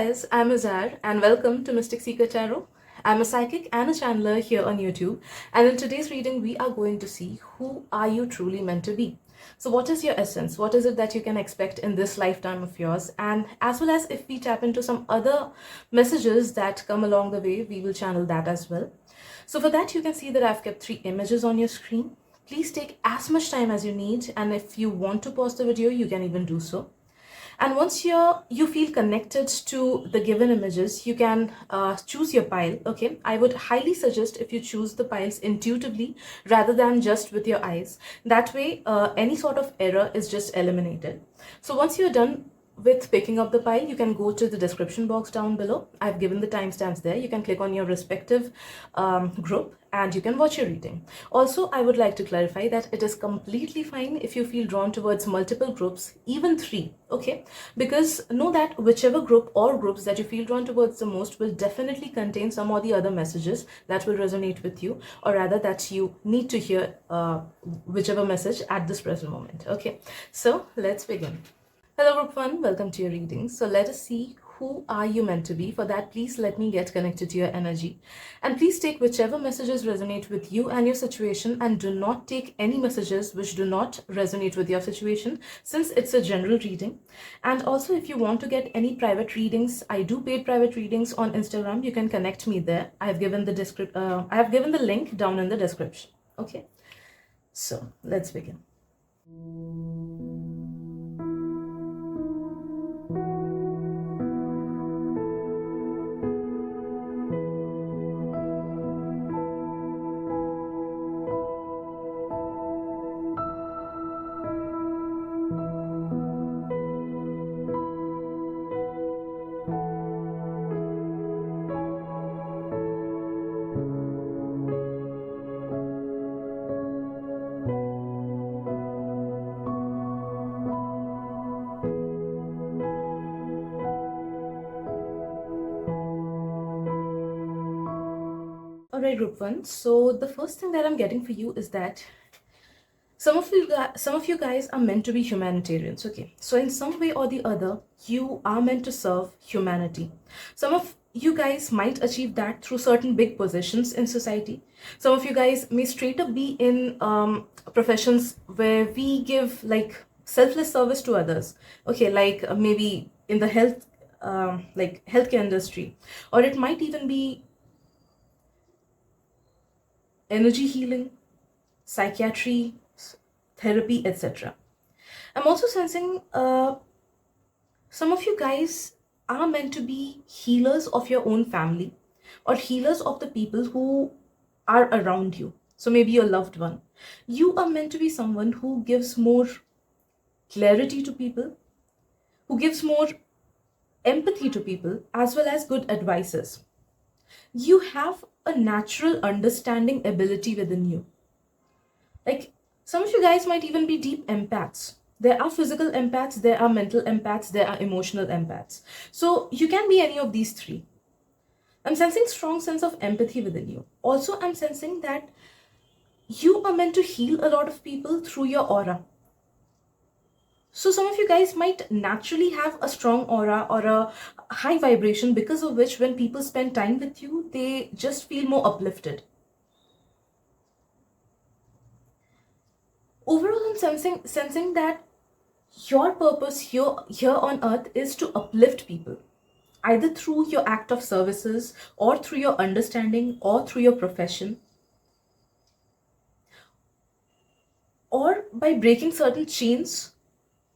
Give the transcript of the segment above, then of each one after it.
guys, I'm Azar and welcome to Mystic Seeker Tarot. I'm a psychic and a channeler here on YouTube, and in today's reading we are going to see who are you truly meant to be. So what is your essence? What is it that you can expect in this lifetime of yours? And as well as if we tap into some other messages that come along the way, we will channel that as well. So for that, you can see that I've kept 3 images on your screen. Please take as much time as you need, and if you want to pause the video, you can even do so. And once you feel connected to the given images, you can choose your pile. Okay, I would highly suggest if you choose the piles intuitively rather than just with your eyes. That way, any sort of error is just eliminated. So once you're done with picking up the pile, you can go to the description box down below. I've given the timestamps there. You can click on your respective group and you can watch your reading. Also, I would like to clarify that it is completely fine if you feel drawn towards multiple groups, even 3, okay? Because know that whichever group or groups that you feel drawn towards the most will definitely contain some or the other messages that will resonate with you, or rather that you need to hear whichever message at this present moment, okay? So let's begin. Hello group 1, welcome to your reading. So let us see who are you meant to be. For that, please let me get connected to your energy. And please take whichever messages resonate with you and your situation, and do not take any messages which do not resonate with your situation, since it's a general reading. And also, if you want to get any private readings, I do paid private readings on Instagram. You can connect me there. I have given the link down in the description. Okay, so let's begin. Alright, group 1. So the first thing that I'm getting for you is that some of you guys are meant to be humanitarians. Okay, so in some way or the other, you are meant to serve humanity. Some of you guys might achieve that through certain big positions in society. Some of you guys may straight up be in professions where we give like selfless service to others. Okay, like maybe in the healthcare industry, or it might even be energy healing, psychiatry, therapy, etc. I'm also sensing some of you guys are meant to be healers of your own family, or healers of the people who are around you. So maybe your loved one. You are meant to be someone who gives more clarity to people, who gives more empathy to people, as well as good advices. You have a natural understanding ability within you. Like, some of you guys might even be deep empaths. There are physical empaths, there are mental empaths, there are emotional empaths. So you can be any of these 3. I'm sensing strong sense of empathy within you. Also, I'm sensing that you are meant to heal a lot of people through your aura. So some of you guys might naturally have a strong aura or a high vibration, because of which when people spend time with you, they just feel more uplifted. Overall, I'm sensing that your purpose here on earth is to uplift people, either through your act of services, or through your understanding, or through your profession, or by breaking certain chains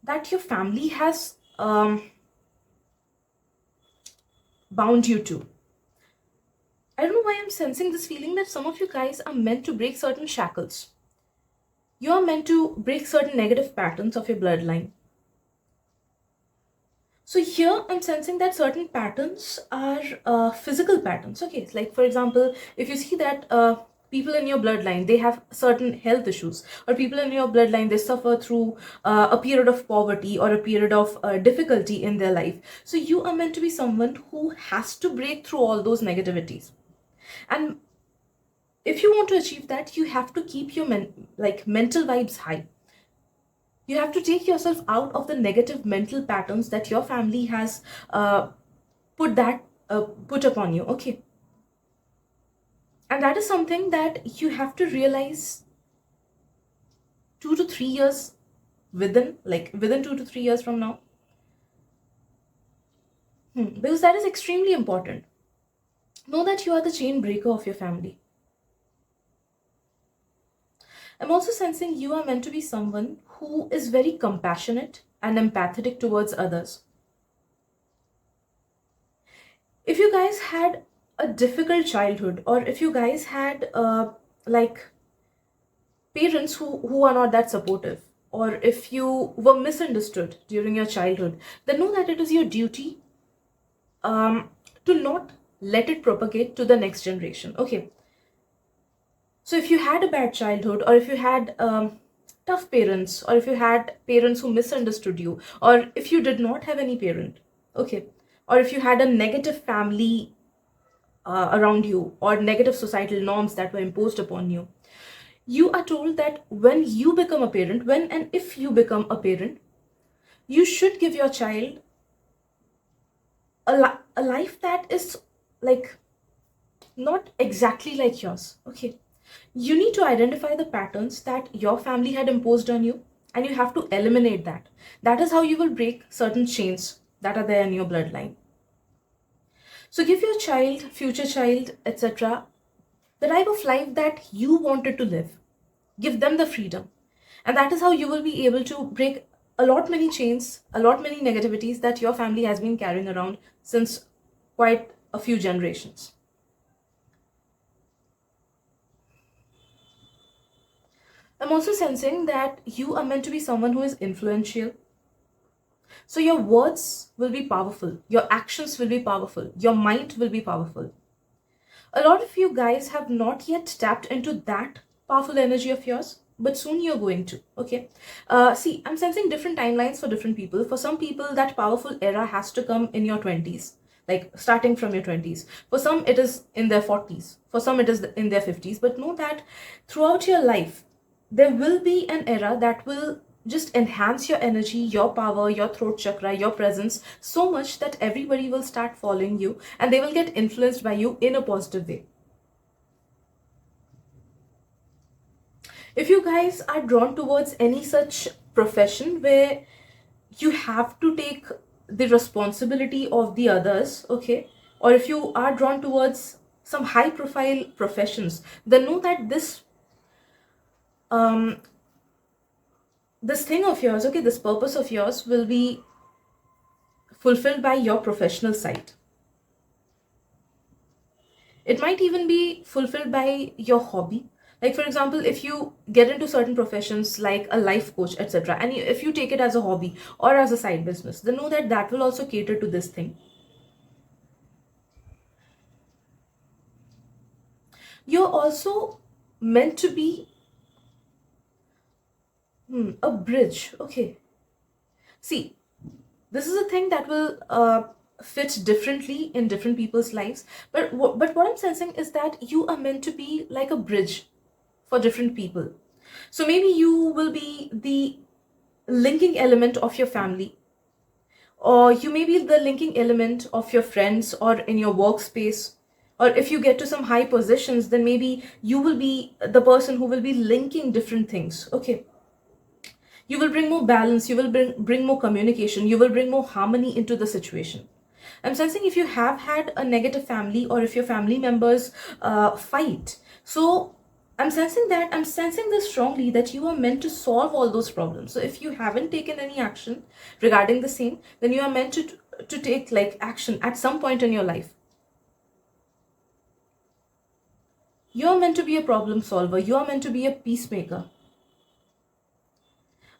that your family has bound you to. I don't know why I'm sensing this feeling that some of you guys are meant to break certain shackles. You are meant to break certain negative patterns of your bloodline. So here I'm sensing that certain patterns are physical patterns. Okay, it's like, for example, if you see that people in your bloodline, they have certain health issues, or people in your bloodline, they suffer through a period of poverty or a period of difficulty in their life. So you are meant to be someone who has to break through all those negativities. And if you want to achieve that, you have to keep your mental vibes high. You have to take yourself out of the negative mental patterns that your family has put upon you. Okay, and that is something that you have to realize 2 to 3 years within 2 to 3 years from now. Because that is extremely important. Know that you are the chain breaker of your family. I'm also sensing you are meant to be someone who is very compassionate and empathetic towards others. If you guys had a difficult childhood, or if you guys had like parents who are not that supportive, or if you were misunderstood during your childhood, then know that it is your duty um, to not let it propagate to the next generation. Okay, so if you had a bad childhood, or if you had tough parents, or if you had parents who misunderstood you, or if you did not have any parent, okay, or if you had a negative family around you, or negative societal norms that were imposed upon you, you are told that when you become a parent, when and if you become a parent, you should give your child a life that is like not exactly like yours. Okay, you need to identify the patterns that your family had imposed on you, and you have to eliminate that. That is how you will break certain chains that are there in your bloodline. So give your child, future child, etc., the type of life that you wanted to live. Give them the freedom, and that is how you will be able to break a lot many chains, a lot many negativities that your family has been carrying around since quite a few generations. I'm also sensing that you are meant to be someone who is influential. So your words will be powerful, your actions will be powerful, your mind will be powerful. A lot of you guys have not yet tapped into that powerful energy of yours, but soon you're going to. Okay. See, I'm sensing different timelines for different people. For some people, that powerful era has to come in your 20s, like starting from your 20s. For some, it is in their 40s. For some, it is in their 50s. But know that throughout your life, there will be an era that will just enhance your energy, your power, your throat chakra, your presence so much that everybody will start following you and they will get influenced by you in a positive way. If you guys are drawn towards any such profession where you have to take the responsibility of the others, okay, or if you are drawn towards some high profile professions, then know that um this thing of yours, okay, this purpose of yours will be fulfilled by your professional side. It might even be fulfilled by your hobby. Like, for example, if you get into certain professions like a life coach, etc., and if you take it as a hobby or as a side business, then know that that will also cater to this thing. You're also meant to be a bridge. Okay. See, this is a thing that will fit differently in different people's lives. But what I'm sensing is that you are meant to be like a bridge for different people. So maybe you will be the linking element of your family, or you may be the linking element of your friends or in your workspace, or if you get to some high positions, then maybe you will be the person who will be linking different things. Okay, you will bring more balance, you will bring more communication, you will bring more harmony into the situation. I'm sensing if you have had a negative family, or if your family members fight, so I'm sensing this strongly that you are meant to solve all those problems. So if you haven't taken any action regarding the same, then you are meant to take like action at some point in your life. You are meant to be a problem solver, you are meant to be a peacemaker.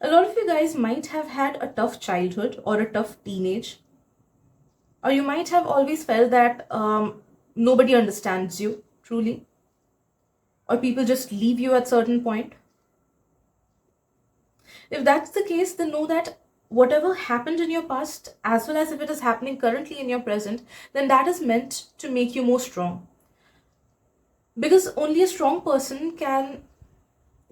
A lot of you guys might have had a tough childhood or a tough teenage, or you might have always felt that nobody understands you truly, or people just leave you at certain point. If that's the case, then know that whatever happened in your past, as well as if it is happening currently in your present, then that is meant to make you more strong. Because only a strong person can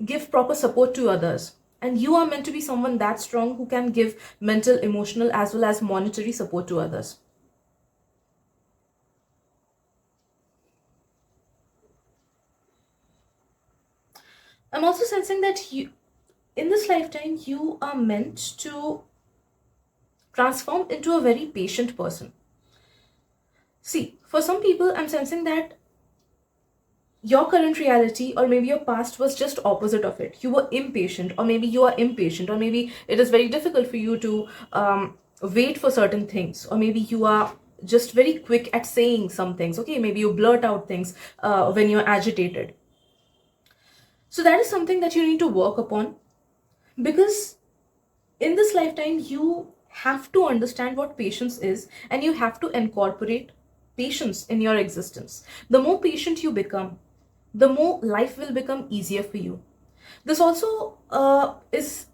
give proper support to others. And you are meant to be someone that strong who can give mental, emotional, as well as monetary support to others. I'm also sensing that you, in this lifetime, you are meant to transform into a very patient person. See, for some people, I'm sensing that your current reality or maybe your past was just opposite of it. You were impatient, or maybe you are impatient, or maybe it is very difficult for you to wait for certain things, or maybe you are just very quick at saying some things. Okay, maybe you blurt out things when you're agitated. So that is something that you need to work upon, because in this lifetime you have to understand what patience is, and you have to incorporate patience in your existence. The more patient you become, the more life will become easier for you. This also is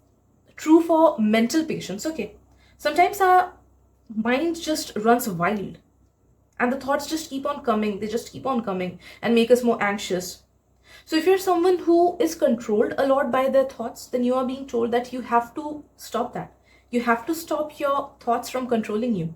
true for mental patience. Okay, sometimes our mind just runs wild, and the thoughts just keep on coming, they just keep on coming and make us more anxious. So if you're someone who is controlled a lot by their thoughts, then you are being told that you have to stop that. You have to stop your thoughts from controlling you.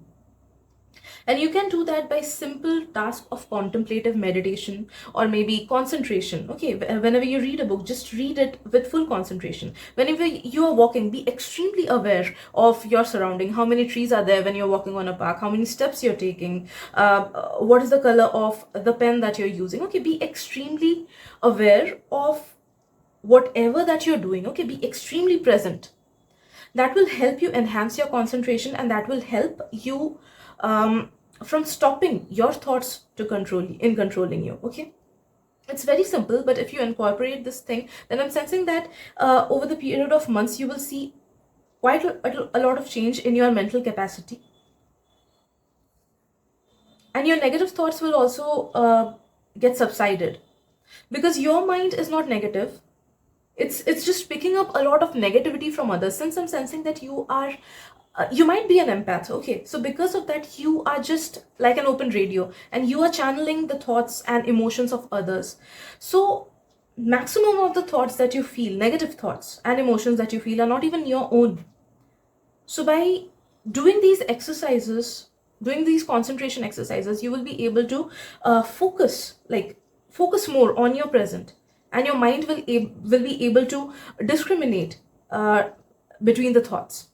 And you can do that by simple task of contemplative meditation, or maybe concentration. Okay, whenever you read a book, just read it with full concentration. Whenever you are walking, be extremely aware of your surrounding. How many trees are there when you're walking on a park? How many steps you're taking? What is the color of the pen that you're using? Okay, be extremely aware of whatever that you're doing. Okay, be extremely present. That will help you enhance your concentration, and that will help you from stopping your thoughts to controlling you. Okay, it's very simple, but if you incorporate this thing, then I'm sensing that over the period of months you will see quite a lot of change in your mental capacity, and your negative thoughts will also get subsided, because your mind is not negative. It's just picking up a lot of negativity from others. Since I'm sensing that you are you might be an empath. Okay, so because of that, you are just like an open radio, and you are channeling the thoughts and emotions of others. So maximum of the thoughts that you feel, negative thoughts and emotions that you feel, are not even your own. So by doing these exercises, doing these concentration exercises, you will be able to focus more on your present, and your mind will be able to discriminate between the thoughts,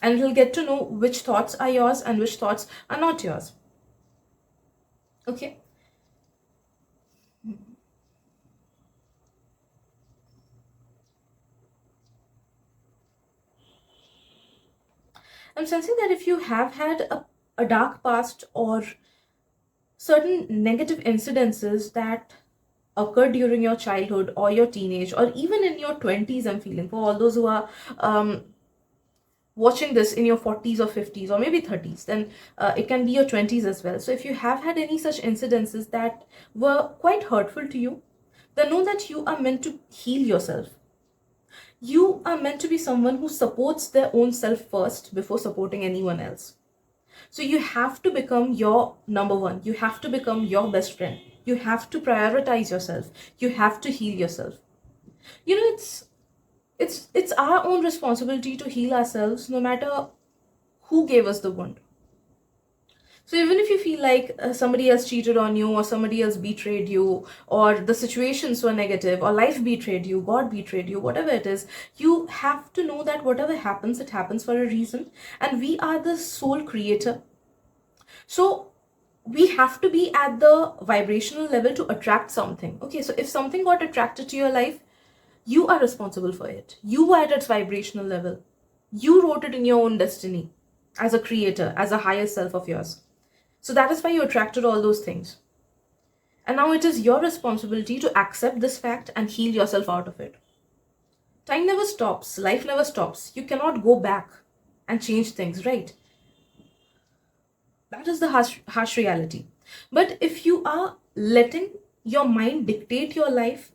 and it will get to know which thoughts are yours and which thoughts are not yours. Okay. I'm sensing that if you have had a dark past, or certain negative incidences that occurred during your childhood or your teenage, or even in your 20s, I'm feeling for all those who are um, watching this in your 40s or 50s or maybe 30s, then it can be your 20s as well. So if you have had any such incidences that were quite hurtful to you, then know that you are meant to heal yourself. You are meant to be someone who supports their own self first before supporting anyone else. So you have to become your number one. You have to become your best friend. You have to prioritize yourself. You have to heal yourself. You know, it's our own responsibility to heal ourselves, no matter who gave us the wound. So even if you feel like somebody else cheated on you, or somebody else betrayed you, or the situations were negative, or life betrayed you, God betrayed you, whatever it is, you have to know that whatever happens, it happens for a reason, and we are the sole creator. So we have to be at the vibrational level to attract something. Okay, so if something got attracted to your life, you are responsible for it. You were at its vibrational level. You wrote it in your own destiny as a creator, as a higher self of yours. So that is why you attracted all those things. And now it is your responsibility to accept this fact and heal yourself out of it. Time never stops, life never stops. You cannot go back and change things, right? That is the harsh reality. But if you are letting your mind dictate your life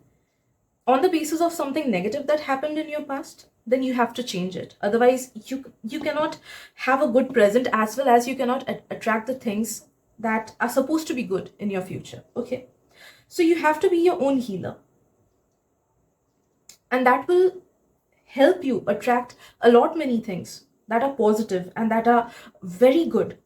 on the basis of something negative that happened in your past, then you have to change it. Otherwise, you cannot have a good present, as well as you cannot attract the things that are supposed to be good in your future. Okay, so you have to be your own healer, and that will help you attract a lot many things that are positive and that are very good.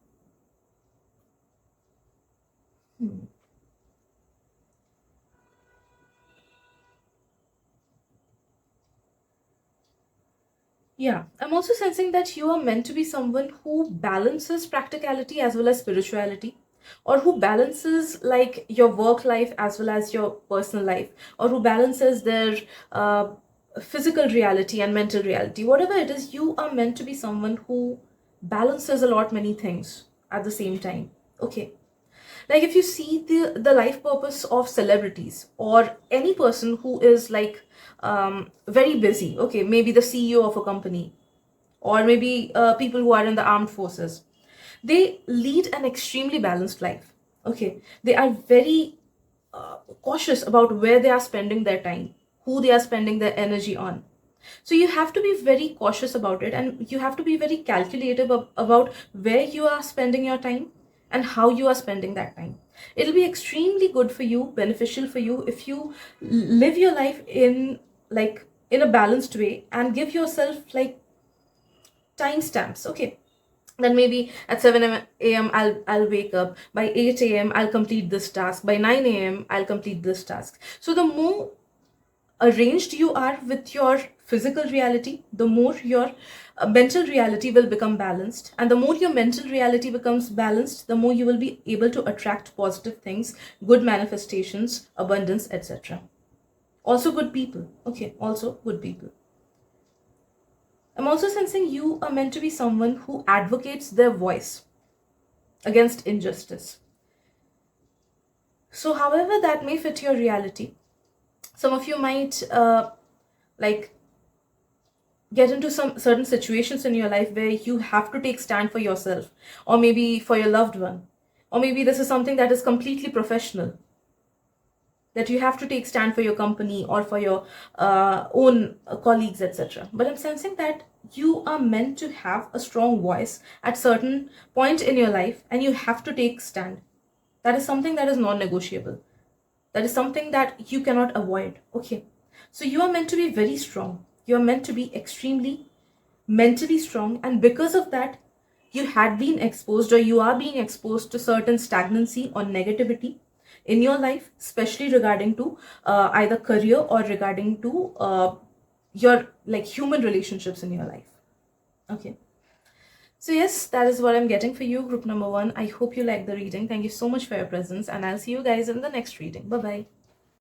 Yeah, I'm also sensing that you are meant to be someone who balances practicality as well as spirituality, or who balances like your work life as well as your personal life, or who balances their uh, physical reality and mental reality. Whatever it is, you are meant to be someone who balances a lot many things at the same time. Okay. Like if you see the life purpose of celebrities or any person who is like very busy, okay, maybe the CEO of a company, or maybe people who are in the armed forces, they lead an extremely balanced life. Okay, they are very cautious about where they are spending their time, who they are spending their energy on. So you have to be very cautious about it, and you have to be very calculative about where you are spending your time and how you are spending that time. It'll be extremely good for you, beneficial for you, if you live your life in like in a balanced way and give yourself like timestamps. Okay, then maybe at 7 a.m. I'll wake up. By 8 a.m. I'll complete this task. By 9 a.m. I'll complete this task. So the more arranged you are with your physical reality, the more your mental reality will become balanced. And the more your mental reality becomes balanced, the more you will be able to attract positive things, good manifestations, abundance, etc. Also, good people. Okay, also good people. I'm also sensing you are meant to be someone who advocates their voice against injustice. So, however, that may fit your reality, some of you might like get into some certain situations in your life where you have to take stand for yourself, or maybe for your loved one, or maybe this is something that is completely professional, that you have to take stand for your company or for your own colleagues, etc. But I'm sensing that you are meant to have a strong voice at certain point in your life, and you have to take stand. That is something that is non-negotiable. That is something that you cannot avoid. Okay, so you are meant to be very strong, you are meant to be extremely mentally strong, and because of that, you had been exposed, or you are being exposed to certain stagnancy or negativity in your life, especially regarding to either career or regarding to your like human relationships in your life. Okay, so yes, that is what I'm getting for you, group number one. I hope you like the reading. Thank you so much for your presence, and I'll see you guys in the next reading. Bye bye.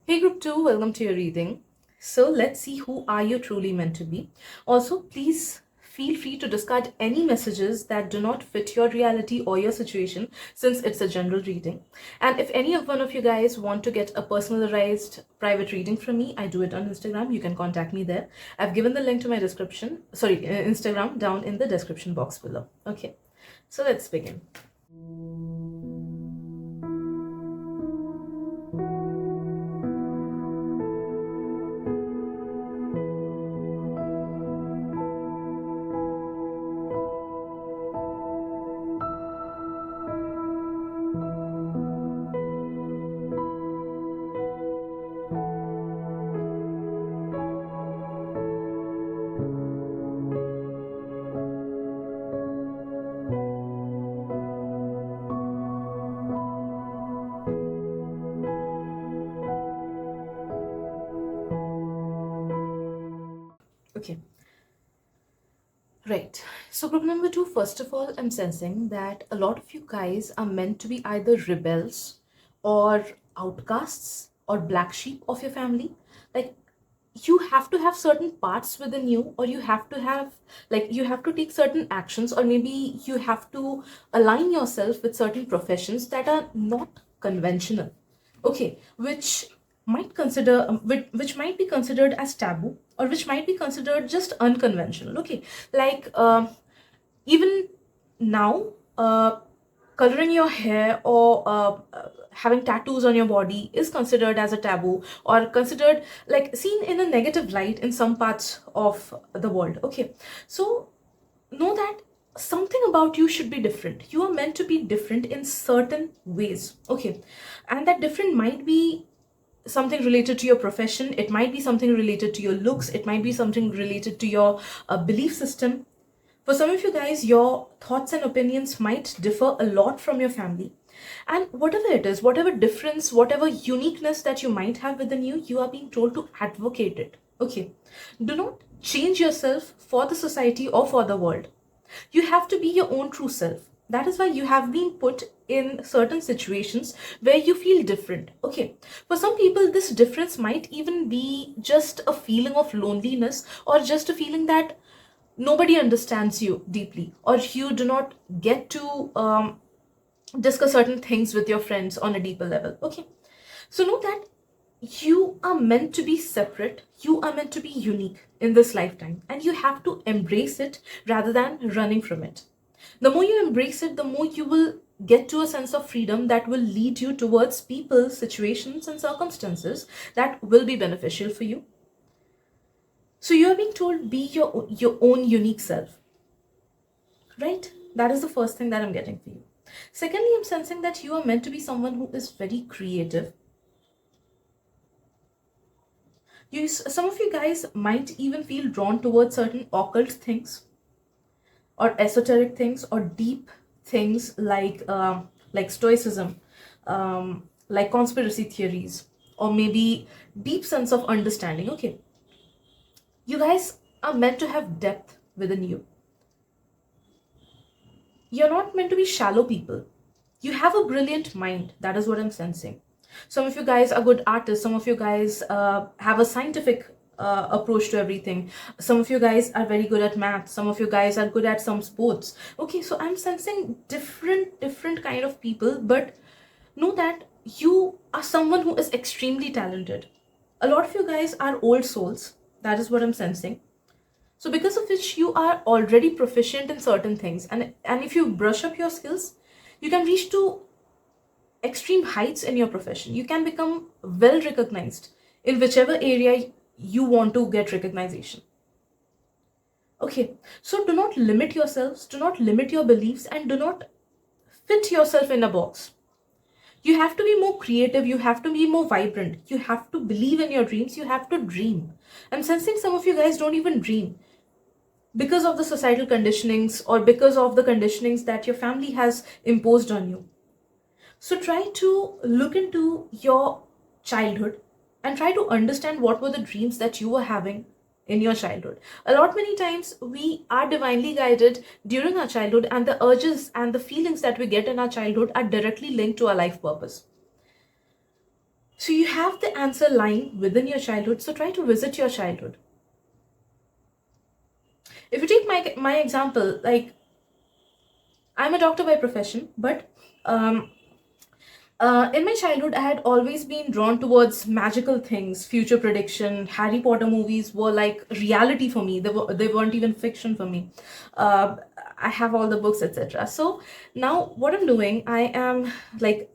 Hey group 2, welcome to your reading. So let's see who are you truly meant to be. Also, please feel free to discard any messages that do not fit your reality or your situation, since it's a general reading. And if any of one of you guys want to get a personalized private reading from me, I do it on Instagram. You can contact me there. I've given the link to my Instagram down in the description box below. Okay, so let's begin. Okay. Right. So, group number 2, first of all, I'm sensing that a lot of you guys are meant to be either rebels or outcasts or black sheep of your family. Like, you have to have certain parts within you, or you have to have, like, you have to take certain actions, or maybe you have to align yourself with certain professions that are not conventional. Okay, which might be considered as taboo, or which might be considered just unconventional. Okay, like even now, coloring your hair or having tattoos on your body is considered as a taboo, or considered like seen in a negative light in some parts of the world. Okay, so know that something about you should be different. You are meant to be different in certain ways. Okay, and that different might be something related to your profession, it might be something related to your looks, it might be something related to your belief system. For some of you guys, your thoughts and opinions might differ a lot from your family. And whatever it is, whatever difference, whatever uniqueness that you might have within you, you are being told to advocate it. Okay. Do not change yourself for the society or for the world. You have to be your own true self. That is why you have been put in certain situations where you feel different. Okay, for some people, this difference might even be just a feeling of loneliness, or just a feeling that nobody understands you deeply, or you do not get to discuss certain things with your friends on a deeper level. Okay, so know that you are meant to be separate, you are meant to be unique in this lifetime, and you have to embrace it rather than running from it. The more you embrace it, the more you will get to a sense of freedom that will lead you towards people, situations, and circumstances that will be beneficial for you. So you're being told, be your own unique self, right? That is the first thing that I'm getting for you. Secondly, I'm sensing that you are meant to be someone who is very creative. Some of you guys might even feel drawn towards certain occult things, or esoteric things, or deep things like stoicism, like conspiracy theories, or maybe deep sense of understanding. Okay, you guys are meant to have depth within you. You're not meant to be shallow people. You have a brilliant mind. That is what I'm sensing. Some of you guys are good artists. Some of you guys have a scientific approach to everything. Some of you guys are very good at math. Some of you guys are good at some sports. Okay, so I'm sensing different kind of people, but know that you are someone who is extremely talented. A lot of you guys are old souls. That is what I'm sensing. So because of which you are already proficient in certain things, and if you brush up your skills, you can reach to extreme heights in your profession. You can become well recognized in whichever area you want to get recognition. Okay, so do not limit yourselves, do not limit your beliefs, and do not fit yourself in a box. You have to be more creative, you have to be more vibrant, you have to believe in your dreams, you have to dream. I'm sensing some of you guys don't even dream because of the societal conditionings, or because of the conditionings that your family has imposed on you. So try to look into your childhood and try to understand what were the dreams that you were having in your childhood. A lot many times we are divinely guided during our childhood, and the urges and the feelings that we get in our childhood are directly linked to our life purpose. So you have the answer lying within your childhood. So try to visit your childhood. If you take my example, like, I'm a doctor by profession, but in my childhood, I had always been drawn towards magical things, future prediction. Harry Potter movies were like reality for me. They weren't even fiction for me. Uh, I have all the books, etc. So now, what I'm doing, I am like,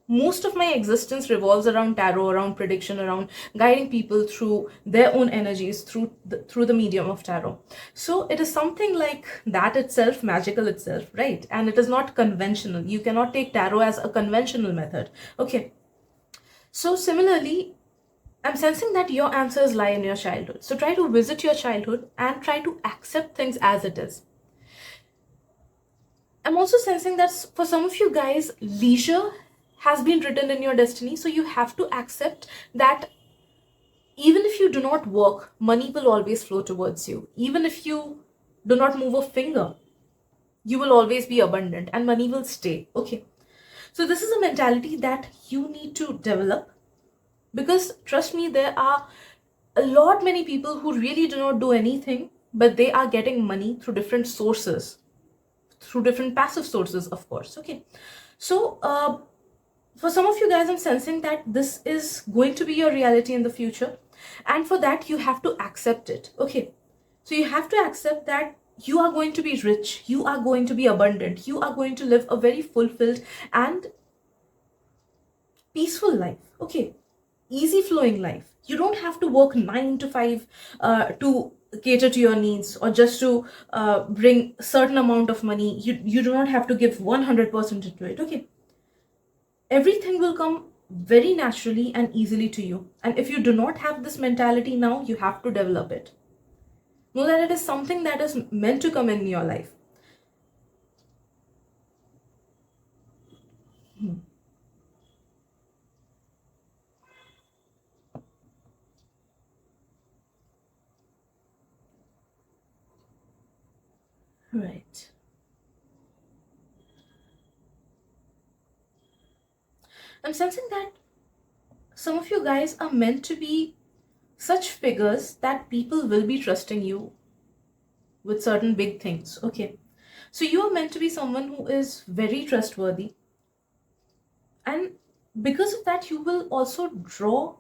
most of my existence revolves around tarot, around prediction, around guiding people through their own energies through the medium of tarot. So it is something like that itself, magical itself, right? And it is not conventional. You cannot take tarot as a conventional method. Okay, so similarly, I'm sensing that your answers lie in your childhood. So try to visit your childhood and try to accept things as it is. I'm also sensing that for some of you guys, leisure has been written in your destiny. So you have to accept that even if you do not work, money will always flow towards you. Even if you do not move a finger, you will always be abundant and money will stay. Okay. So this is a mentality that you need to develop, because trust me, there are a lot many people who really do not do anything, but they are getting money through different sources, through different passive sources, of course. Okay. So for some of you guys, I'm sensing that this is going to be your reality in the future, and for that you have to accept it. Okay, so you have to accept that you are going to be rich, you are going to be abundant, you are going to live a very fulfilled and peaceful life. Okay, easy flowing life. You don't have to work 9 to 5 to cater to your needs, or just to bring certain amount of money. You do not have to give 100% into it. Okay, everything will come very naturally and easily to you. And if you do not have this mentality now, you have to develop it. Know that it is something that is meant to come in your life. Right. I'm sensing that some of you guys are meant to be such figures that people will be trusting you with certain big things. Okay. So you are meant to be someone who is very trustworthy. And because of that, you will also draw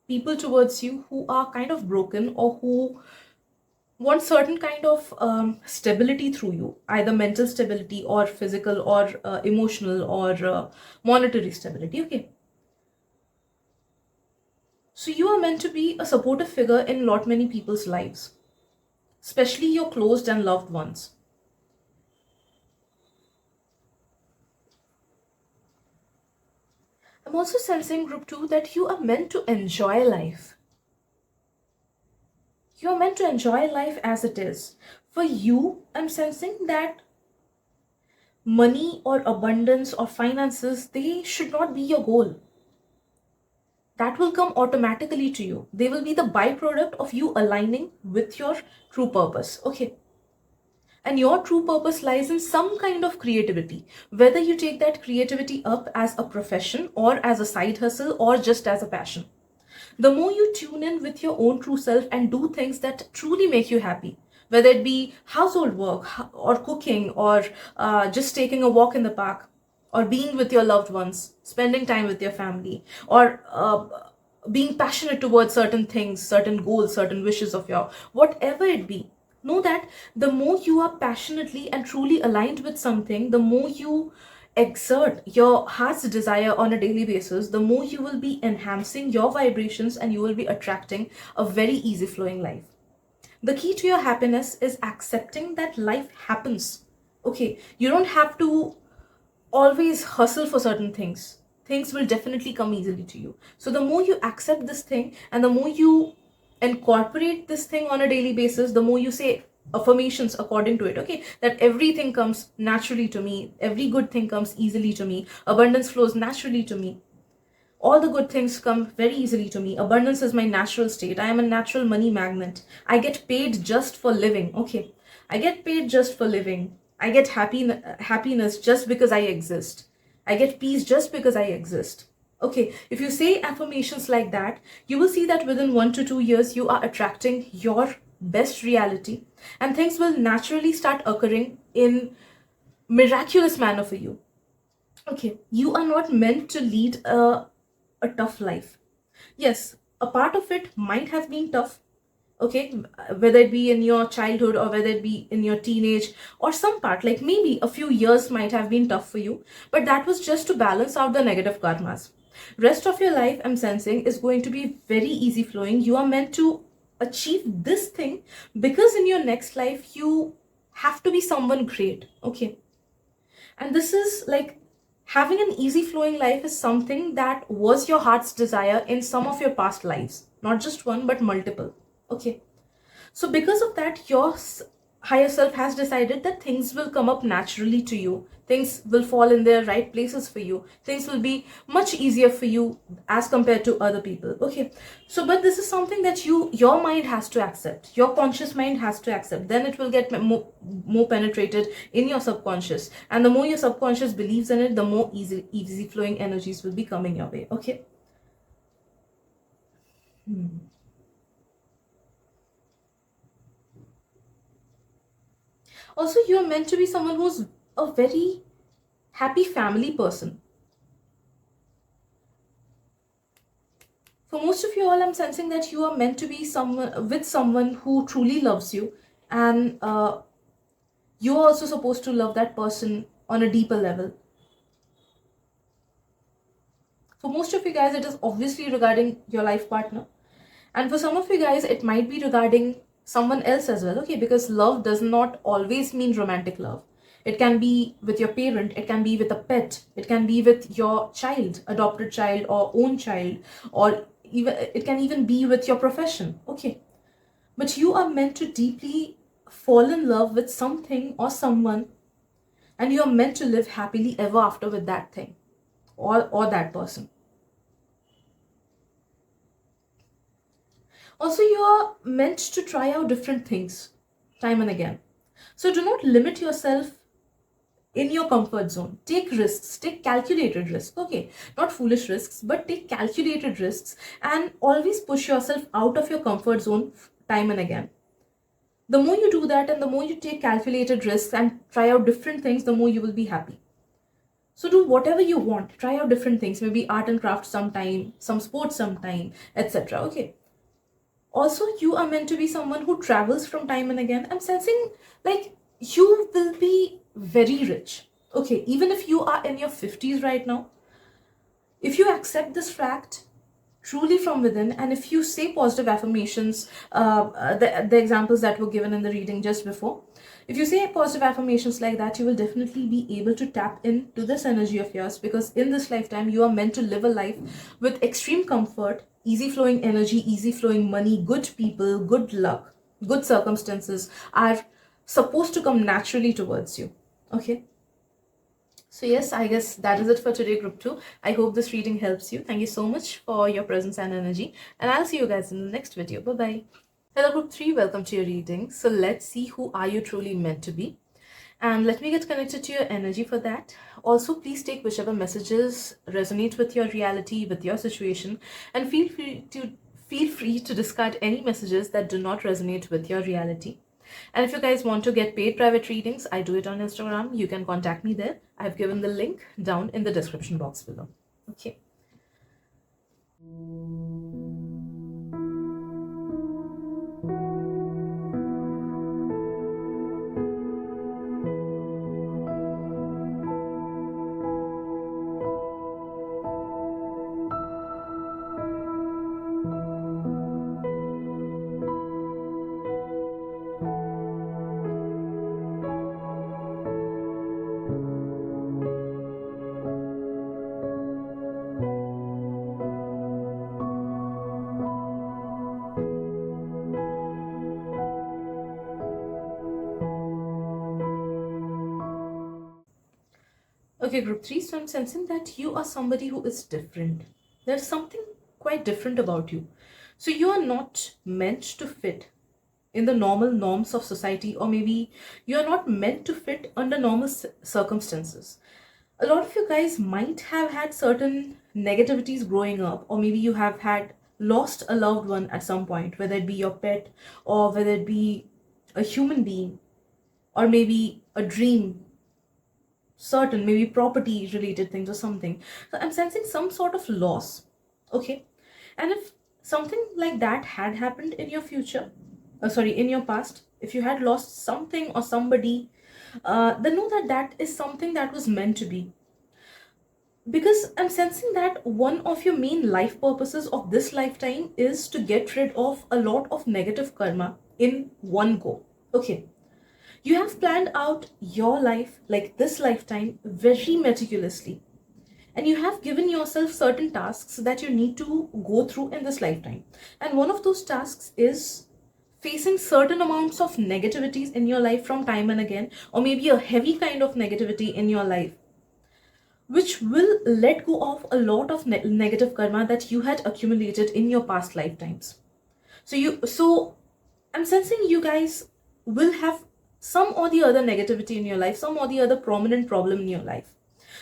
people towards you who are kind of broken or who want certain kind of stability through you, either mental stability or physical or emotional or monetary stability. Okay. So you are meant to be a supportive figure in lot many people's lives, especially your closed and loved ones. I'm also sensing, group 2, that you are meant to enjoy life. You are meant to enjoy life as it is. For you, I'm sensing that money or abundance or finances, they should not be your goal. That will come automatically to you. They will be the byproduct of you aligning with your true purpose. Okay. And your true purpose lies in some kind of creativity. Whether you take that creativity up as a profession or as a side hustle or just as a passion. The more you tune in with your own true self and do things that truly make you happy, whether it be household work or cooking or just taking a walk in the park or being with your loved ones, spending time with your family, or being passionate towards certain things, certain goals, certain wishes of your, whatever it be, know that the more you are passionately and truly aligned with something, the more you exert your heart's desire on a daily basis, the more you will be enhancing your vibrations and you will be attracting a very easy flowing life. The key to your happiness is accepting that life happens. Okay, you don't have to always hustle for certain things. Things will definitely come easily to you. So the more you accept this thing and the more you incorporate this thing on a daily basis, the more you say affirmations according to it. Okay, that everything comes naturally to me, every good thing comes easily to me, abundance flows naturally to me, all the good things come very easily to me, abundance is my natural state, I am a natural money magnet, I get paid just for living. Okay, I get paid just for living, I get happiness just because I exist, I get peace just because I exist. Okay, if you say affirmations like that, you will see that within 1 to 2 years you are attracting your best reality and things will naturally start occurring in miraculous manner for you. Okay, you are not meant to lead a tough life. Yes, a part of it might have been tough. Okay, whether it be in your childhood or whether it be in your teenage, or some part, like maybe a few years might have been tough for you, but that was just to balance out the negative karmas. Rest of your life, I'm sensing, is going to be very easy flowing. You are meant to achieve this thing because in your next life you have to be someone great. Okay, and this is like having an easy flowing life is something that was your heart's desire in some of your past lives, not just one, but multiple. Okay. So, because of that, your higher self has decided that things will come up naturally to you. Things will fall in their right places for you. Things will be much easier for you as compared to other people. Okay. So, but this is something that your mind has to accept. Your conscious mind has to accept. Then it will get more penetrated in your subconscious. And the more your subconscious believes in it, the more easy flowing energies will be coming your way. Okay. Also, you are meant to be someone who's a very happy family person. For most of you all, I'm sensing that you are meant to be someone with someone who truly loves you, and you are also supposed to love that person on a deeper level. For most of you guys, it is obviously regarding your life partner, and for some of you guys, it might be regarding someone else as well. Okay, because love does not always mean romantic love. It can be with your parent, it can be with a pet, it can be with your child, adopted child or own child, or even it can even be with your profession. Okay, but you are meant to deeply fall in love with something or someone, and you are meant to live happily ever after with that thing or that person. Also, you are meant to try out different things time and again. So do not limit yourself in your comfort zone. Take risks, take calculated risks. Okay, not foolish risks, but take calculated risks, and always push yourself out of your comfort zone time and again. The more you do that and the more you take calculated risks and try out different things, the more you will be happy. So do whatever you want, try out different things, maybe art and craft sometime, some sports sometime, etc. Okay. Also, you are meant to be someone who travels from time and again. I'm sensing like you will be very rich. Okay, even if you are in your 50s right now, if you accept this fact truly from within, and if you say positive affirmations, the examples that were given in the reading just before, if you say positive affirmations like that, you will definitely be able to tap into this energy of yours, because in this lifetime you are meant to live a life with extreme comfort, easy flowing energy, easy flowing money, good people, good luck, good circumstances are supposed to come naturally towards you. Okay. So yes, I guess that is it for today, group 2. I hope this reading helps you. Thank you so much for your presence and energy. And I'll see you guys in the next video. Bye-bye. Hello, group 3. Welcome to your reading. So let's see who are you truly meant to be. And let me get connected to your energy for that. Also, please take whichever messages resonate with your reality, with your situation. And feel free to discard any messages that do not resonate with your reality. And if you guys want to get paid private readings, I do it on Instagram. You can contact me there. I've given the link down in the description box below. Okay. Okay, group 3. So I'm sensing that you are somebody who is different. There's something quite different about you. So you are not meant to fit in the normal norms of society, or maybe you are not meant to fit under normal circumstances. A lot of you guys might have had certain negativities growing up, or maybe you have had lost a loved one at some point, whether it be your pet, or whether it be a human being, or maybe a dream, certain maybe property related things or something. So I'm sensing some sort of loss. Okay. And if something like that had happened in your future, in your past, if you had lost something or somebody, then know that that is something that was meant to be. Because I'm sensing that one of your main life purposes of this lifetime is to get rid of a lot of negative karma in one go. Okay. You have planned out your life, like this lifetime, very meticulously. And you have given yourself certain tasks that you need to go through in this lifetime. And one of those tasks is facing certain amounts of negativities in your life from time and again, or maybe a heavy kind of negativity in your life, which will let go of a lot of negative karma that you had accumulated in your past lifetimes. So I'm sensing you guys will have some or the other negativity in your life, some or the other prominent problem in your life.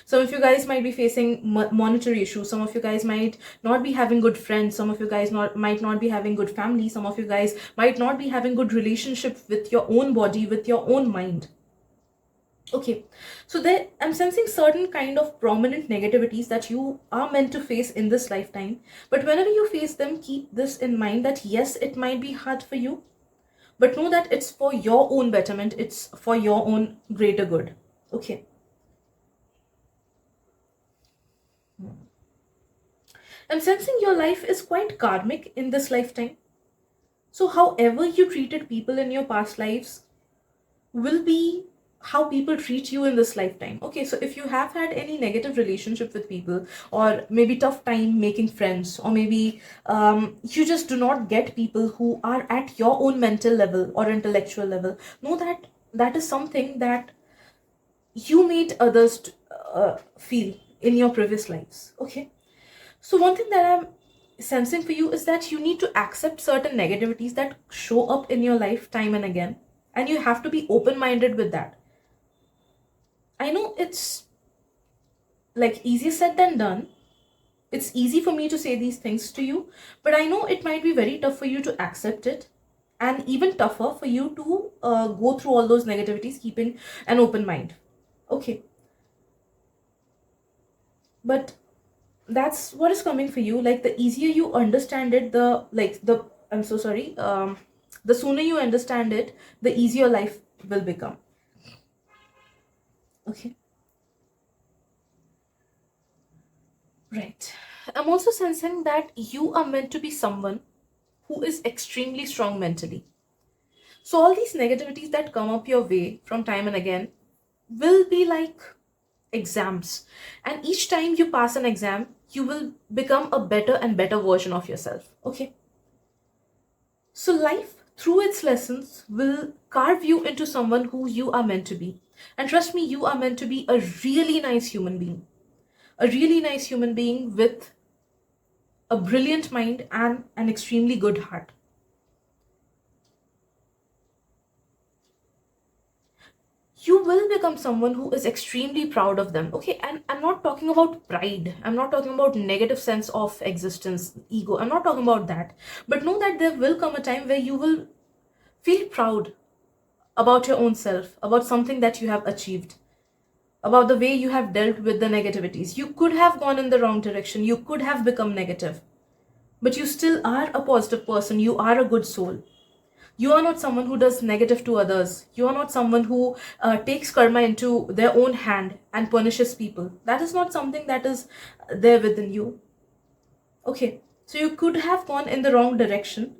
Some of you guys might be facing monetary issues. Some of you guys might not be having good friends. Some of you guys might not be having good family. Some of you guys might not be having good relationship with your own body, with your own mind. Okay, so there I'm sensing certain kind of prominent negativities that you are meant to face in this lifetime. But whenever you face them, keep this in mind that yes, it might be hard for you, but know that it's for your own betterment, it's for your own greater good. Okay. I'm sensing your life is quite karmic in this lifetime. So however you treated people in your past lives will be how people treat you in this lifetime. Okay, so if you have had any negative relationship with people, or maybe tough time making friends, or maybe you just do not get people who are at your own mental level or intellectual level, know that that is something that you made others feel in your previous lives. Okay, so one thing that I'm sensing for you is that you need to accept certain negativities that show up in your life time and again. and you have to be open-minded with that. I know it's like easier said than done. It's easy for me to say these things to you, but I know it might be very tough for you to accept it, and even tougher for you to go through all those negativities keeping an open mind. Okay, but that's what is coming for you. Like the easier you understand it, the like the I'm so sorry, the sooner you understand it, the easier life will become. Okay, right. I'm also sensing that you are meant to be someone who is extremely strong mentally. So all these negativities that come up your way from time and again will be like exams. And each time you pass an exam, you will become a better and better version of yourself. Okay. So life, through its lessons, will carve you into someone who you are meant to be. And trust me, you are meant to be a really nice human being. A really nice human being with a brilliant mind and an extremely good heart. You will become someone who is extremely proud of them. Okay, and I'm not talking about pride, I'm not talking about negative sense of existence, ego, I'm not talking about that. But know that there will come a time where you will feel proud about your own self, about something that you have achieved, about the way you have dealt with the negativities. You could have gone in the wrong direction, you could have become negative, but you still are a positive person, you are a good soul. You are not someone who does negative to others. You are not someone who takes karma into their own hand and punishes people. That is not something that is there within you. Okay, so you could have gone in the wrong direction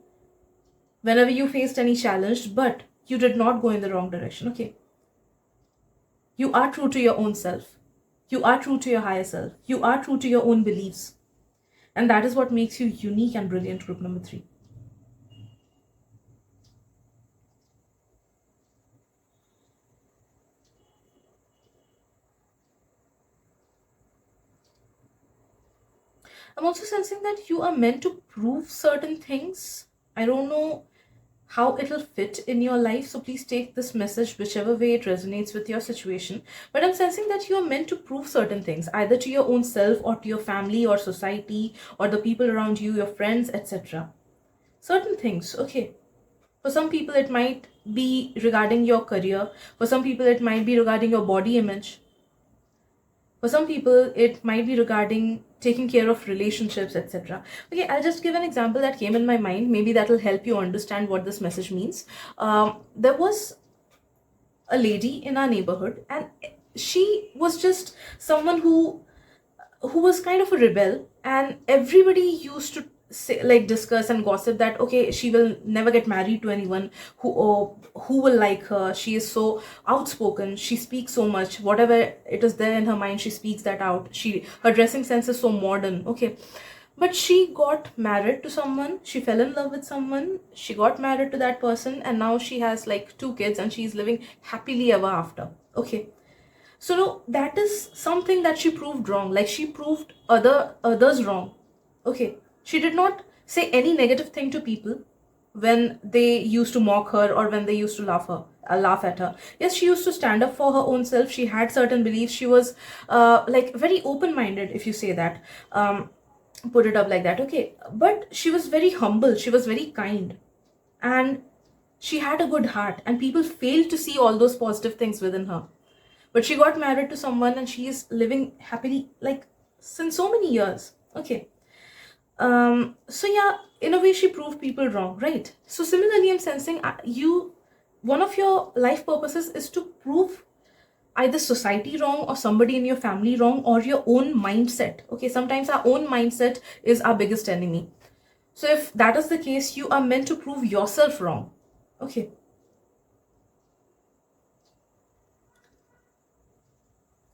whenever you faced any challenge, but you did not go in the wrong direction. Okay, you are true to your own self, you are true to your higher self, you are true to your own beliefs, and that is what makes you unique and brilliant. Group number 3. I'm also sensing that you are meant to prove certain things. I don't know how it'll fit in your life, so please take this message whichever way it resonates with your situation. But I'm sensing that you are meant to prove certain things, either to your own self or to your family or society or the people around you, your friends, etc. Certain things, okay. For some people, it might be regarding your career. For some people, it might be regarding your body image. For some people, it might be regarding taking care of relationships, etc. Okay, I'll just give an example that came in my mind. Maybe that will help you understand what this message means. There was a lady in our neighborhood, and she was just someone who was kind of a rebel, and everybody used to say, like, discuss and gossip that okay, she will never get married to anyone who will like her. She is so outspoken, she speaks so much, whatever it is there in her mind, she speaks that out. Her dressing sense is so modern. Okay, but she got married to someone, she fell in love with someone, she got married to that person, and now she has like 2 kids and she's living happily ever after. Okay, so no, that is something that she proved wrong. Like she proved others wrong. Okay. She did not say any negative thing to people when they used to mock her or when they used to laugh at her. Yes, she used to stand up for her own self. She had certain beliefs. She was like very open-minded, if you say that. Put it up like that. Okay. But she was very humble. She was very kind. And she had a good heart. And people failed to see all those positive things within her, but she got married to someone and she is living happily like since so many years. Okay, so yeah, in a way she proved people wrong, right? So similarly, I'm sensing you, one of your life purposes is to prove either society wrong or somebody in your family wrong or your own mindset. Okay, sometimes our own mindset is our biggest enemy. So if that is the case, you are meant to prove yourself wrong. Okay,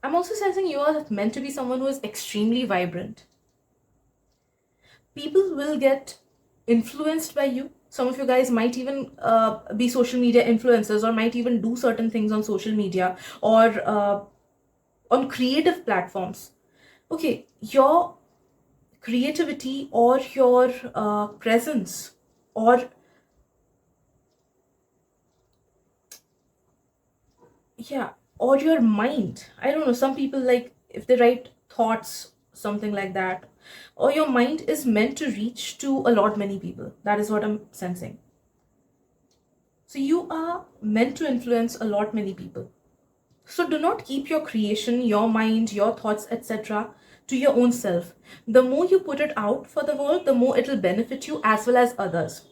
I'm also sensing you are meant to be someone who is extremely vibrant. People will get influenced by you. Some of you guys might even be social media influencers or might even do certain things on social media or on creative platforms. Okay, your creativity or your presence or Yeah, or your mind. I don't know, some people, like, if they write thoughts, something like that, or your mind is meant to reach to a lot many people. That is what I'm sensing. So you are meant to influence a lot many people. So do not keep your creation, your mind, your thoughts, etc. to your own self. The more you put it out for the world, the more it will benefit you as well as others.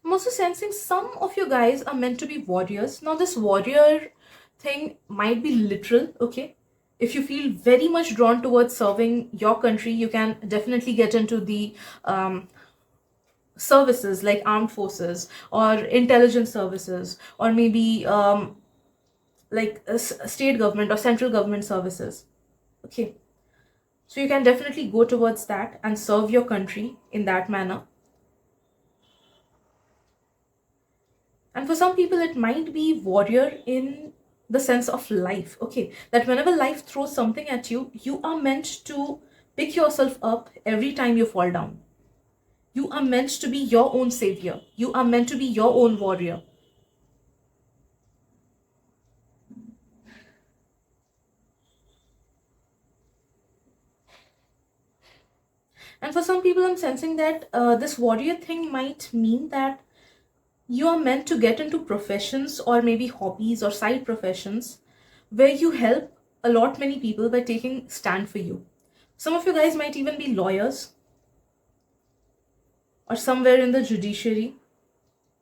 I'm also sensing some of you guys are meant to be warriors. Now, this warrior thing might be literal, okay? If you feel very much drawn towards serving your country, you can definitely get into the services like armed forces or intelligence services, or maybe like state government or central government services, okay? So you can definitely go towards that and serve your country in that manner. And for some people, it might be warrior in the sense of life. Okay, that whenever life throws something at you, you are meant to pick yourself up every time you fall down. You are meant to be your own savior. You are meant to be your own warrior. And for some people, I'm sensing that this warrior thing might mean that you are meant to get into professions or maybe hobbies or side professions where you help a lot many people by taking stand for you. Some of you guys might even be lawyers, or somewhere in the judiciary,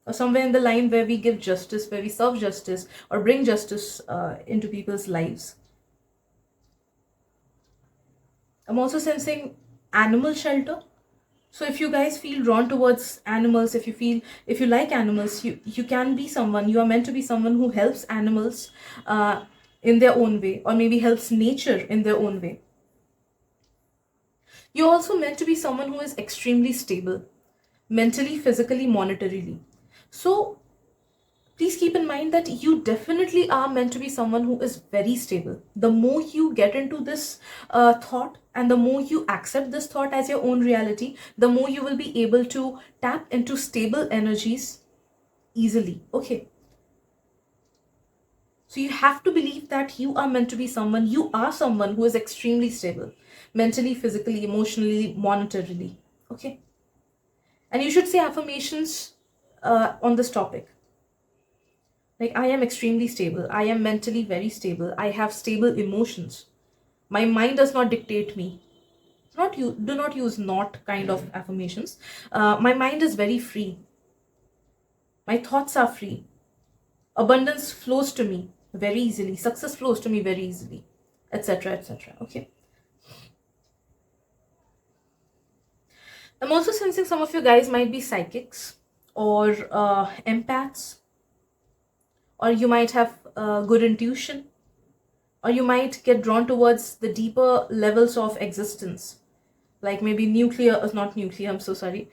or somewhere in the line where we give justice, where we serve justice or bring justice into people's lives. I'm also sensing animal shelter. So if you guys feel drawn towards animals, if you like animals, you can be someone, you are meant to be someone who helps animals in their own way, or maybe helps nature in their own way. You're also meant to be someone who is extremely stable, mentally, physically, monetarily. So please keep in mind that you definitely are meant to be someone who is very stable. The more you get into this thought, and the more you accept this thought as your own reality, the more you will be able to tap into stable energies easily. Okay. So you have to believe that you are meant to be someone, you are someone who is extremely stable, mentally, physically, emotionally, monetarily. Okay. And you should say affirmations on this topic. Like, I am extremely stable. I am mentally very stable. I have stable emotions. My mind does not dictate me. Not you. Do not use not kind of affirmations. My mind is very free. My thoughts are free. Abundance flows to me very easily. Success flows to me very easily, etc., etc. Okay. I'm also sensing some of you guys might be psychics or empaths, or you might have good intuition, or you might get drawn towards the deeper levels of existence, like maybe nuclear, not nuclear, I'm so sorry,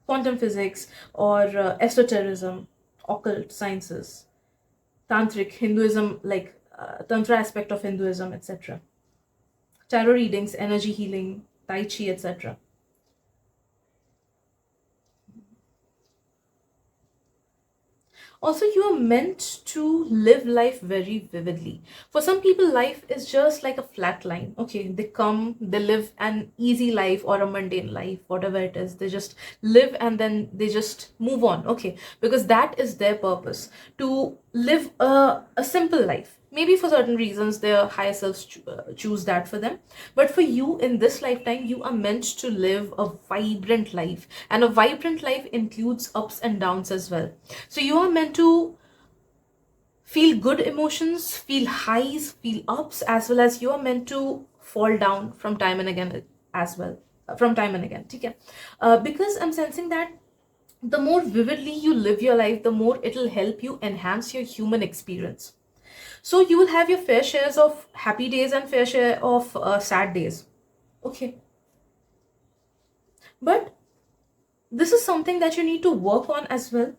quantum physics, or esotericism, occult sciences, tantric Hinduism, like tantra aspect of Hinduism, etc., tarot readings, energy healing, tai chi, etc. Also, you are meant to live life very vividly. For some people, life is just like a flat line. Okay, they come, they live an easy life or a mundane life, whatever it is. They just live and then they just move on. Okay, because that is their purpose, to live a simple life. Maybe for certain reasons, their higher selves choose that for them. But for you in this lifetime, you are meant to live a vibrant life. And a vibrant life includes ups and downs as well. So you are meant to feel good emotions, feel highs, feel ups, as well as you are meant to fall down from time and again as well. From time and again. Okay? Because I'm sensing that the more vividly you live your life, the more it'll help you enhance your human experience. So you will have your fair shares of happy days and fair share of sad days. Okay. But this is something that you need to work on as well.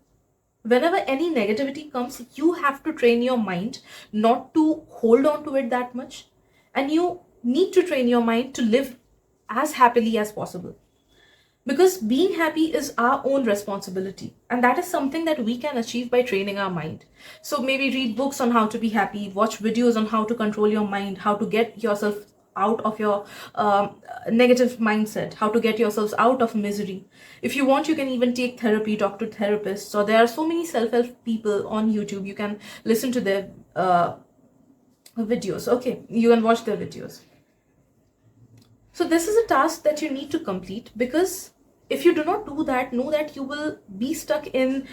Whenever any negativity comes, you have to train your mind not to hold on to it that much. and you need to train your mind to live as happily as possible, because being happy is our own responsibility, and that is something that we can achieve by training our mind. So maybe read books on how to be happy, watch videos on how to control your mind, how to get yourself out of your negative mindset, how to get yourselves out of misery. If you want, you can even take therapy, talk to therapists. So there are so many self-help people on YouTube. You can listen to their videos. Okay, you can watch their videos. So this is a task that you need to complete, because if you do not do that, know that you will be stuck in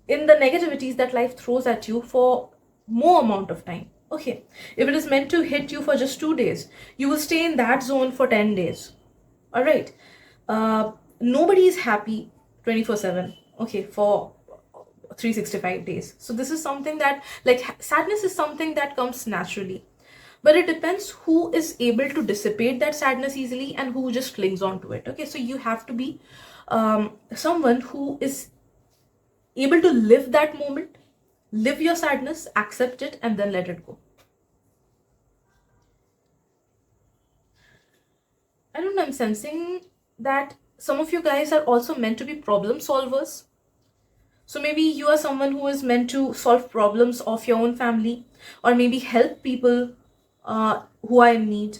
the negativities that life throws at you for more amount of time. Okay, if it is meant to hit you for just 2 days, you will stay in that zone for 10 days. All right. Nobody is happy 24/7. Okay, for 365 days. So this is something that, like, sadness is something that comes naturally, but it depends who is able to dissipate that sadness easily and who just clings on to it. Okay, so you have to be someone who is able to live that moment, live your sadness, accept it, and then let it go. I don't know, I'm sensing that some of you guys are also meant to be problem solvers. So maybe you are someone who is meant to solve problems of your own family, or maybe help people who are in need,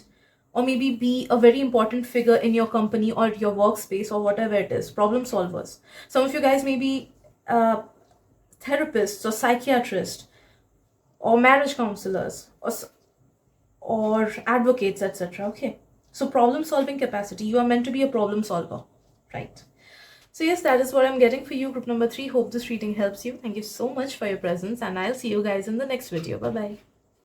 or maybe be a very important figure in your company or your workspace or whatever it is. Problem solvers. Some of you guys may be therapists or psychiatrists or marriage counselors or advocates, etc. Okay, so problem solving capacity, you are meant to be a problem solver, right? So yes, that is what I'm getting for you, group number 3. Hope this reading helps you. Thank you so much for your presence, and I'll see you guys in the next video. Bye bye.